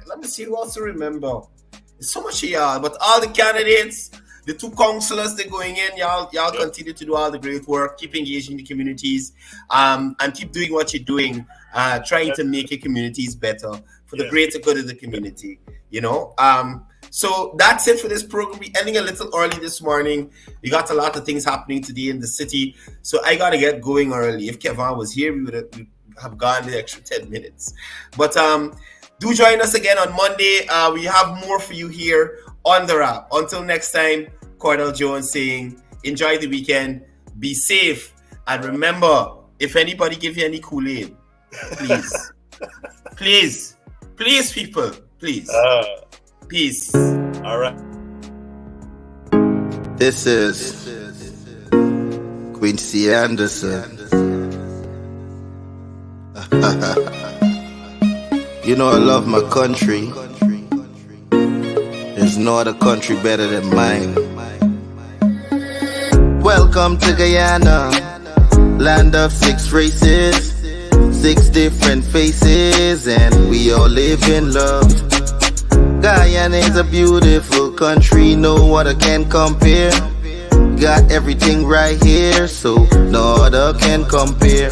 Let me see who else to remember. There's so much of y'all, but all the candidates, the 2 councillors, they're going in. Y'all continue to do all the great work. Keep engaging the communities, and keep doing what you're doing. Trying to make your communities better for the greater good of the community. You know. So that's it for this program. We're ending a little early this morning. We got a lot of things happening today in the city, so I gotta get going early. If Kevon was here, we would have gone the extra 10 minutes. But do join us again on Monday. We have more for you here on the wrap. Until next time, Courdel Jones saying, enjoy the weekend, be safe, and remember, if anybody give you any Kool-Aid, please, people, please. Peace. All right. This is Quincy Anderson. You know I love my country. There's no other country better than mine. Welcome to Guyana, land of 6 races, 6 different faces, and we all live in love. Guyana is a beautiful country, no other can compare. Got everything right here, so no other can compare.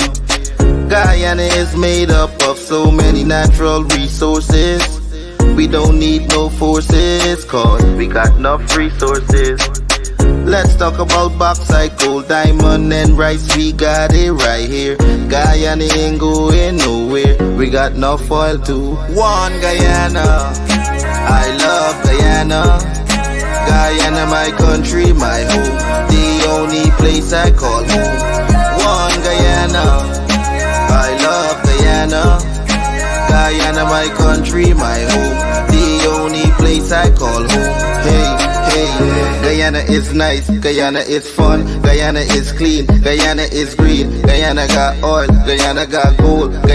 Guyana is made up of so many natural resources. We don't need no forces, cause we got enough resources. Let's talk about bauxite, gold, diamond, and rice. We got it right here. Guyana ain't going nowhere. We got enough oil too. One Guyana, I love Guyana. Guyana, my country, my home. The only place I call home. One Guyana, I love Guyana. Guyana, my country, my home. The only place I call home. Hey. Guyana is nice, Guyana is fun, Guyana is clean, Guyana is green, Guyana got oil, Guyana got gold.